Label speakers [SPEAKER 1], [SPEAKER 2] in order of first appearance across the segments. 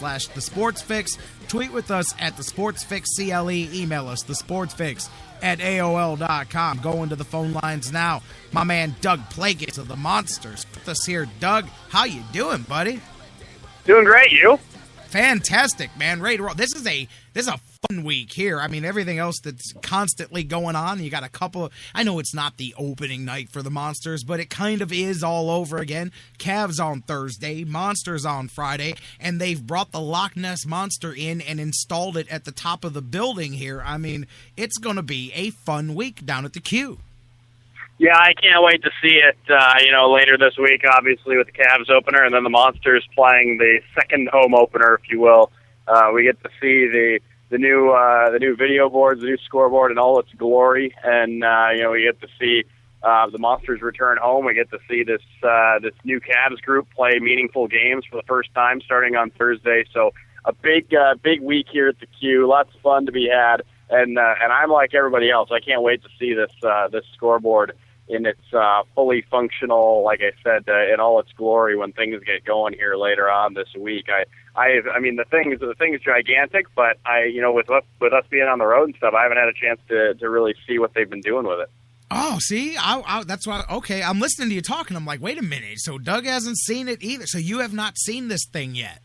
[SPEAKER 1] Facebook.com/TheSportsFix. Tweet with us at TheSportsFixCLE. Email us, TheSportsFix@AOL.com. Go into the phone lines now. My man Doug Plagueis of the Monsters with us here. Doug, how you doing, buddy?
[SPEAKER 2] Doing great, you?
[SPEAKER 1] Fantastic, man. Ready to roll. This is a fun week here. I mean, everything else that's constantly going on. You got a couple of, I know it's not the opening night for the Monsters, but it kind of is all over again. Cavs on Thursday, Monsters on Friday, and they've brought the Loch Ness Monster in and installed it at the top of the building here. I mean, it's going to be a fun week down at the Q.
[SPEAKER 2] Yeah, I can't wait to see it, later this week, obviously, with the Cavs opener, and then the Monsters playing the second home opener, if you will. We get to see the new video boards, the new scoreboard in all its glory, and we get to see the Monsters return home. We get to see this new Cavs group play meaningful games for the first time starting on Thursday. So a big week here at the Q. Lots of fun to be had, and I'm like everybody else. I can't wait to see this scoreboard in its fully functional, like I said, in all its glory when things get going here later on this week. I mean, the thing is gigantic, but with us being on the road and stuff, I haven't had a chance to really see what they've been doing with it.
[SPEAKER 1] Oh, see, that's why. Okay, I'm listening to you talking. I'm like, wait a minute. So Doug hasn't seen it either. So you have not seen this thing yet.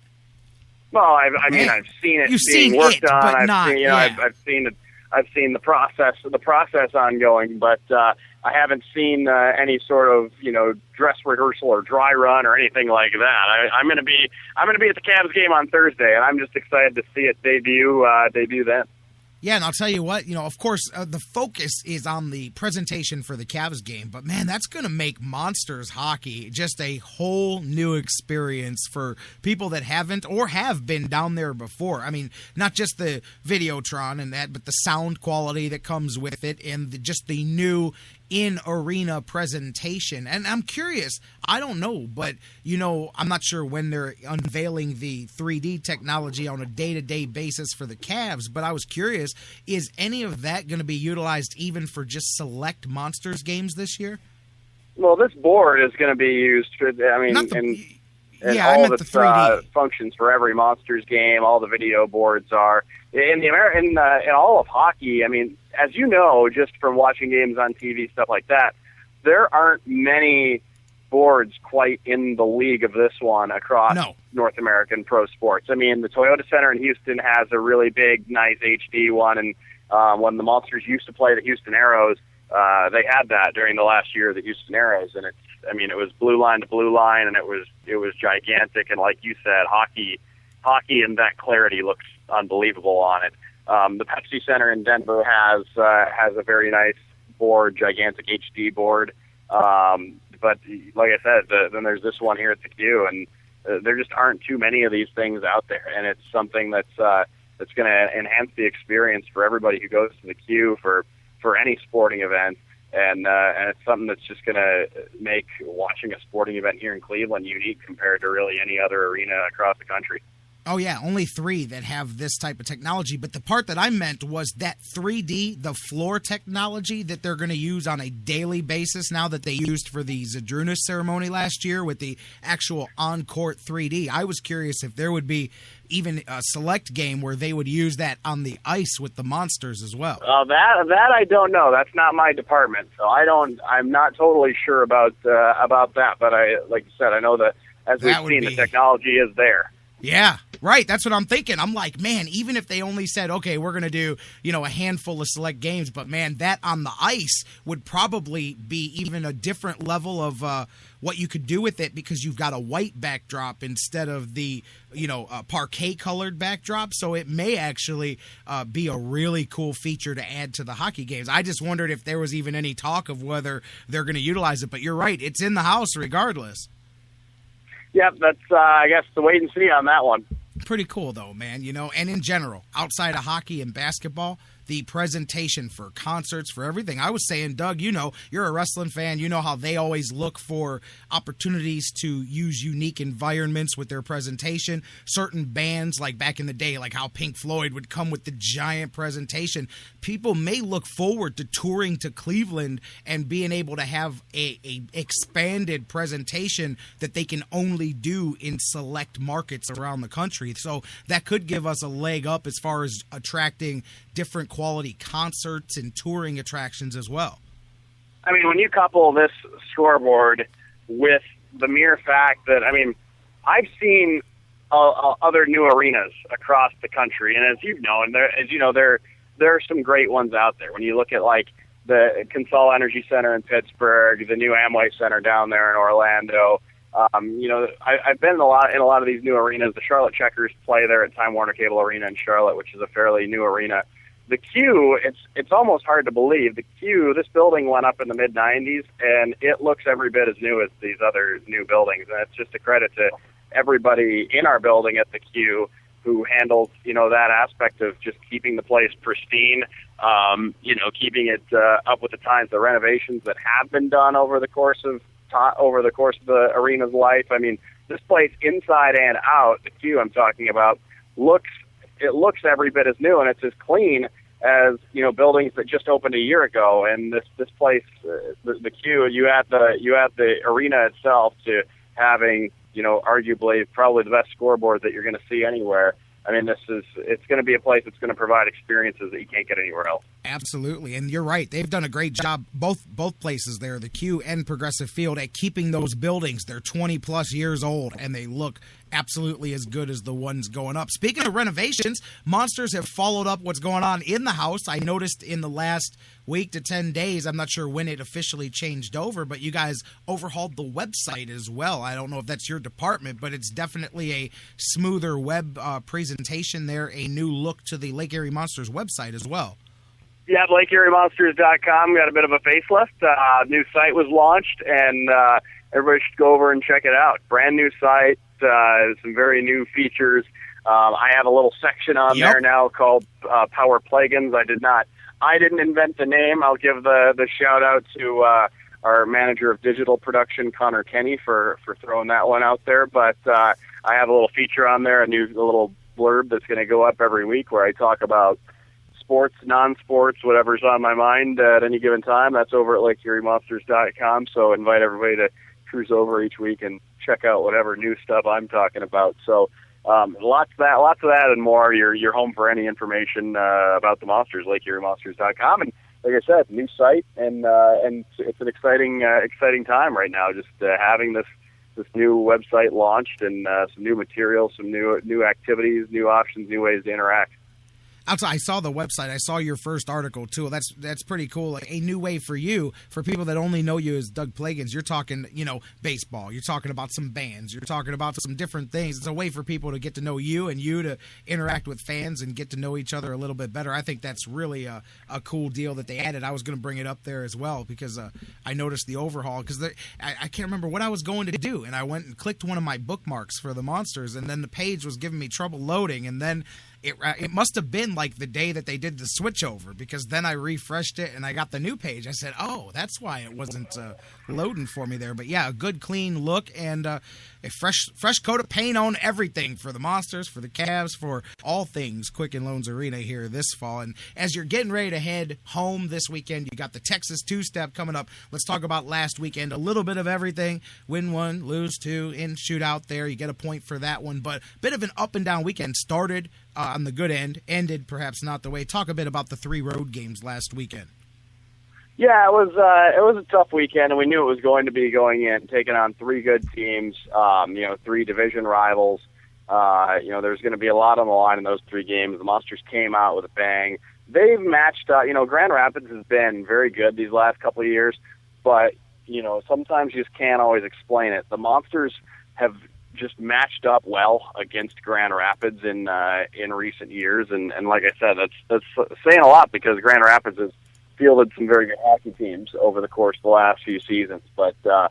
[SPEAKER 2] Well, I've seen it being worked on. I've seen it. I've seen the process ongoing, but I haven't seen any sort of dress rehearsal or dry run or anything like that. I'm going to be at the Cavs game on Thursday, and I'm just excited to see it debut then.
[SPEAKER 1] Yeah, and I'll tell you what, of course, the focus is on the presentation for the Cavs game, but man, that's going to make Monsters hockey just a whole new experience for people that haven't or have been down there before. I mean, not just the Videotron and that, but the sound quality that comes with it and just the new in-arena presentation. And I'm curious, I don't know, but, I'm not sure when they're unveiling the 3D technology on a day-to-day basis for the Cavs, but I was curious, is any of that going to be utilized even for just select Monsters games this year?
[SPEAKER 2] Well, this board is going to be used for, all of its functions for every Monsters game. All the video boards are in all of hockey. I mean, as you know, just from watching games on TV, stuff like that, there aren't many boards quite in the league of this one across North American pro sports. I mean, the Toyota Center in Houston has a really big, nice HD one, and when the Monsters used to play the Houston Aeros, they had that during the last year of the Houston Aeros, and it was blue line to blue line, and it was gigantic, and like you said, hockey in that clarity looks unbelievable on it. The Pepsi Center in Denver has a very nice board, gigantic HD board. But like I said, then there's this one here at the Q, and there just aren't too many of these things out there, and it's something that's going to enhance the experience for everybody who goes to the Q for any sporting event, and it's something that's just going to make watching a sporting event here in Cleveland unique compared to really any other arena across the country.
[SPEAKER 1] Oh, yeah, only 3 that have this type of technology. But the part that I meant was that 3D, the floor technology that they're going to use on a daily basis now that they used for the Zadrunas ceremony last year with the actual on-court 3D. I was curious if there would be even a select game where they would use that on the ice with the Monsters as well.
[SPEAKER 2] That I don't know. That's not my department, so I'm not totally sure about that. But like you said, I know that as we've seen, the technology is there.
[SPEAKER 1] Yeah, right. That's what I'm thinking. I'm like, man, even if they only said, okay, we're going to do, a handful of select games, but man, that on the ice would probably be even a different level of what you could do with it, because you've got a white backdrop instead of the, parquet colored backdrop. So it may actually be a really cool feature to add to the hockey games. I just wondered if there was even any talk of whether they're going to utilize it, but you're right. It's in the house regardless.
[SPEAKER 2] Yep, that's, I guess, the wait and see on that one.
[SPEAKER 1] Pretty cool, though, man, and in general, outside of hockey and basketball, the presentation for concerts, for everything. I was saying, Doug, you're a wrestling fan. You know how they always look for opportunities to use unique environments with their presentation. Certain bands, like back in the day, like how Pink Floyd would come with the giant presentation. People may look forward to touring to Cleveland and being able to have a expanded presentation that they can only do in select markets around the country. So that could give us a leg up as far as attracting different quality concerts and touring attractions as well.
[SPEAKER 2] I mean, when you couple this scoreboard with the mere fact that, I've seen other new arenas across the country, and as you know, there are some great ones out there. When you look at like the Consol Energy Center in Pittsburgh, the new Amway Center down there in Orlando. I've been in a lot of these new arenas. The Charlotte Checkers play there at Time Warner Cable Arena in Charlotte, which is a fairly new arena. The Q, it's almost hard to believe. The Q, this building went up in the mid-'90s, and it looks every bit as new as these other new buildings. And it's just a credit to everybody in our building at the Q who handles, that aspect of just keeping the place pristine, keeping it up with the times, the renovations that have been done over the course of the arena's life. I mean, this place inside and out, the Q I'm talking about, looks every bit as new, and it's as clean as buildings that just opened a year ago. And this place, the Q, you add the arena itself to having arguably probably the best scoreboard that you're going to see anywhere. I mean, it's going to be a place that's going to provide experiences that you can't get anywhere else.
[SPEAKER 1] Absolutely, and you're right. They've done a great job, both places there, the Q and Progressive Field, at keeping those buildings. They're 20-plus years old, and they look absolutely as good as the ones going up. Speaking of renovations, Monsters have followed up what's going on in the house. I noticed in the last week to 10 days, I'm not sure when it officially changed over, but you guys overhauled the website as well. I don't know if that's your department, but it's definitely a smoother web presentation there, a new look to the Lake Erie Monsters website as well.
[SPEAKER 2] Yeah, LakeErieMonsters.com got a bit of a facelift. New site was launched, and everybody should go over and check it out. Brand new site, some very new features. I have a little section on there now called Power Plugins. I didn't invent the name. I'll give the shout out to our manager of digital production, Connor Kenny, for throwing that one out there. But I have a little feature on there, a little blurb that's going to go up every week where I talk about sports, non-sports, whatever's on my mind at any given time. That's over at LakeErieMonsters.com. So invite everybody to cruise over each week and check out whatever new stuff I'm talking about. So lots of that and more. You're home for any information about the Monsters, LakeErieMonsters.com. And like I said, new site, and it's an exciting time right now. Just having this new website launched, and some new materials, some new activities, new options, new ways to interact.
[SPEAKER 1] I saw the website. I saw your first article, too. That's pretty cool. Like, a new way for you, for people that only know you as Doug Plagans. You're talking, baseball. You're talking about some bands. You're talking about some different things. It's a way for people to get to know you and you to interact with fans and get to know each other a little bit better. I think that's really a cool deal that they added. I was going to bring it up there as well because I noticed the overhaul because I can't remember what I was going to do, and I went and clicked one of my bookmarks for the Monsters, and then the page was giving me trouble loading, and then it must have been like the day that they did the switch over, because then I refreshed it and I got the new page. I said, oh, that's why it wasn't loading for me there. But yeah, a good clean look and a fresh coat of paint on everything for the Monsters, for the Cavs, for all things Quicken Loans Arena here this fall. And as you're getting ready to head home this weekend, you got the Texas two-step coming up. Let's talk about last weekend. A little bit of everything. Win one, lose two, in shootout there. You get a point for that one. But a bit of an up and down weekend. Started on the good end, ended perhaps not the way. Talk a bit about the 3 road games last weekend.
[SPEAKER 2] Yeah, it was a tough weekend, and we knew it was going to be going in, taking on 3 good teams, 3 division rivals. There's going to be a lot on the line in those 3 games. The Monsters came out with a bang. They've matched up. Grand Rapids has been very good these last couple of years, but, sometimes you just can't always explain it. The Monsters have just matched up well against Grand Rapids in recent years, and like I said, that's saying a lot because Grand Rapids has fielded some very good hockey teams over the course of the last few seasons. But the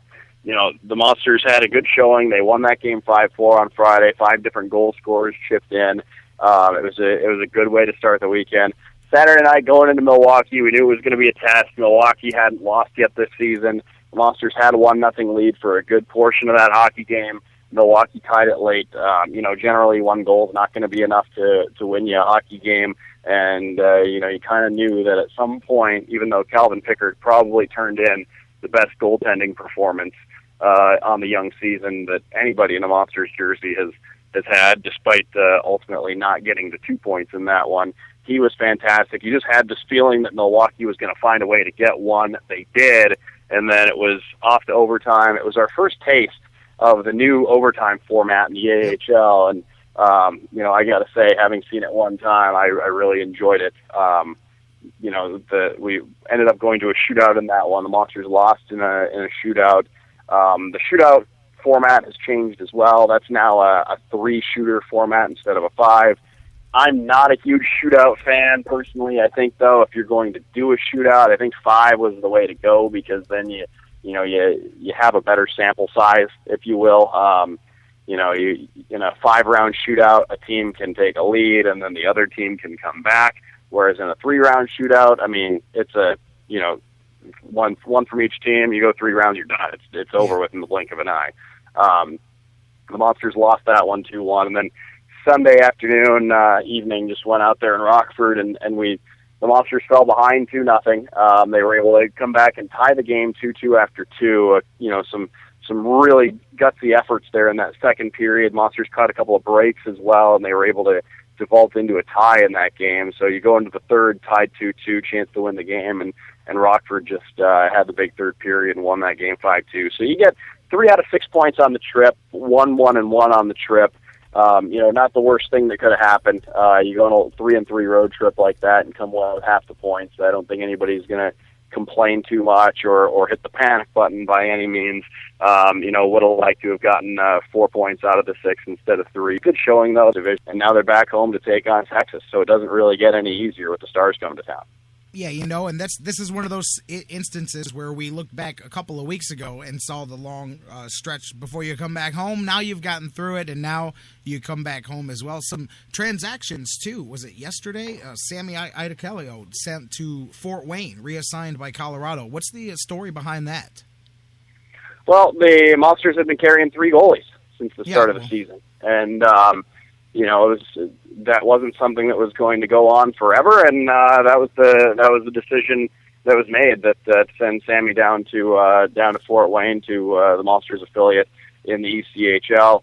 [SPEAKER 2] Monsters had a good showing. They won that game 5-4 on Friday. 5 different goal scorers chipped in. It was a good way to start the weekend. Saturday night going into Milwaukee, we knew it was going to be a test. Milwaukee hadn't lost yet this season. The Monsters had a 1-0 lead for a good portion of that hockey game. Milwaukee tied it late. Generally one goal is not going to be enough to win you a hockey game. And, you kind of knew that at some point, even though Calvin Pickard probably turned in the best goaltending performance on the young season that anybody in a Monsters jersey has had, despite ultimately not getting the 2 points in that one. He was fantastic. You just had this feeling that Milwaukee was going to find a way to get one. They did, and then it was off to overtime. It was our first taste of the new overtime format in the AHL, and I got to say, having seen it one time, I really enjoyed it. We ended up going to a shootout in that one. The Monsters lost in a shootout. The shootout format has changed as well. That's now a 3-shooter format instead of a 5. I'm not a huge shootout fan personally. I think, though, if you're going to do a shootout, I think 5 was the way to go, because then you have a better sample size, if you will. In a 5-round shootout, a team can take a lead and then the other team can come back. Whereas in a 3-round shootout, it's one from each team. You go 3 rounds, you're done. It's over with in the blink of an eye. The Monsters lost that one 2-1, and then Sunday afternoon, evening, just went out there in Rockford, and the Monsters fell behind 2-0. They were able to come back and tie the game 2-2 after 2. Some really gutsy efforts there in that second period. Monsters caught a couple of breaks as well, and they were able to vault into a tie in that game. So you go into the third, tied 2-2, chance to win the game, and Rockford just had the big third period and won that game 5-2. So you get 3 out of 6 points on the trip, 1-1-1 on the trip. Not the worst thing that could have happened. You go on a 3-3 road trip like that and come well with half the points. I don't think anybody's going to complain too much or hit the panic button by any means. Would have liked to have gotten 4 points out of the 6 instead of 3. Good showing, though, division. And now they're back home to take on Texas, so it doesn't really get any easier with the Stars coming to town.
[SPEAKER 1] Yeah, and this is one of those instances where we looked back a couple of weeks ago and saw the long stretch before you come back home. Now you've gotten through it, and now you come back home as well. Some transactions, too. Was it yesterday? Sammy Idakelio sent to Fort Wayne, reassigned by Colorado. What's the story behind that?
[SPEAKER 2] Well, the Monsters have been carrying 3 goalies since the start of the season. And, that wasn't something that was going to go on forever, and that was the decision that was made that send Sammy down to Fort Wayne to the Monsters affiliate in the ECHL.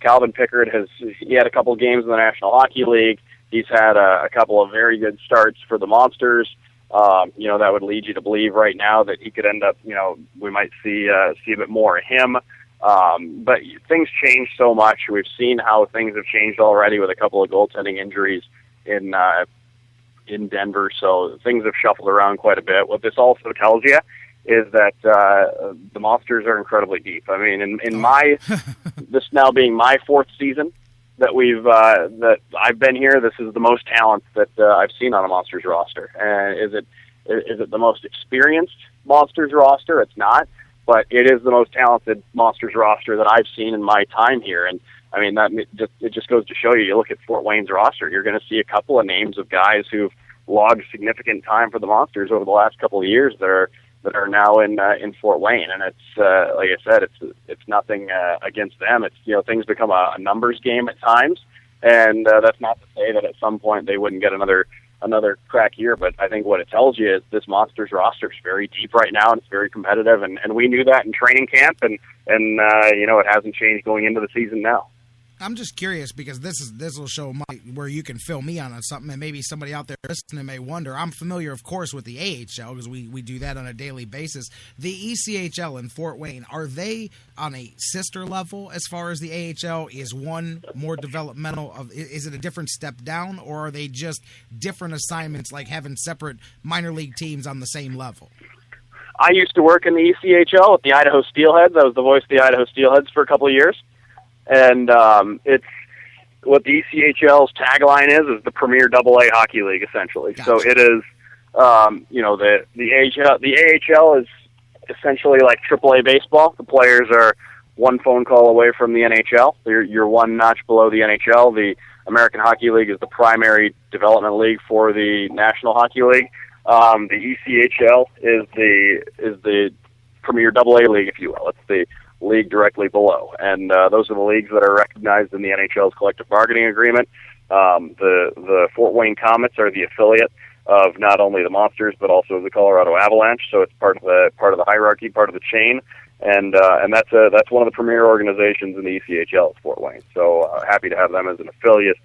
[SPEAKER 2] Calvin Pickard had a couple of games in the National Hockey League. He's had a couple of very good starts for the Monsters. That would lead you to believe right now that he could end up, we might see a bit more of him. But things change so much. We've seen how things have changed already with a couple of goaltending injuries in Denver. So things have shuffled around quite a bit. What this also tells you is that the Monsters are incredibly deep. I mean, in my this now being my 4th season that that I've been here, this is the most talent that I've seen on a Monsters roster. And is it the most experienced Monsters roster? It's not. But it is the most talented Monsters roster that I've seen in my time here. And, I mean, it just goes to show you look at Fort Wayne's roster, you're going to see a couple of names of guys who've logged significant time for the Monsters over the last couple of years that are now in Fort Wayne. And it's, like I said, it's nothing against them. It's, things become a numbers game at times. And that's not to say that at some point they wouldn't get another crack year, but I think what it tells you is this Monsters roster is very deep right now, and it's very competitive, and we knew that in training camp, and it hasn't changed going into the season now.
[SPEAKER 1] I'm just curious because this will show where you can fill me on something, and maybe somebody out there listening may wonder. I'm familiar, of course, with the AHL because we do that on a daily basis. The ECHL in Fort Wayne, are they on a sister level as far as the AHL? Is one more developmental? Is it a different step down, or are they just different assignments, like having separate minor league teams on the same level?
[SPEAKER 2] I used to work in the ECHL with the Idaho Steelheads. I was the voice of the Idaho Steelheads for a couple of years. And it's what the ECHL's tagline is the premier AA hockey league, essentially. Gotcha. So it is, the AHL is essentially like AAA baseball. The players are, one phone call away from the NHL. You're one notch below the NHL. The American Hockey League is the primary development league for the National Hockey League. The ECHL is the premier AA league, if you will. It's the league directly below, and those are the leagues that are recognized in the NHL's collective bargaining agreement. The Fort Wayne Comets are the affiliate of not only the Monsters but also the Colorado Avalanche, so it's part of the hierarchy, part of the chain, and that's one of the premier organizations in the ECHL, Fort Wayne. So happy to have them as an affiliate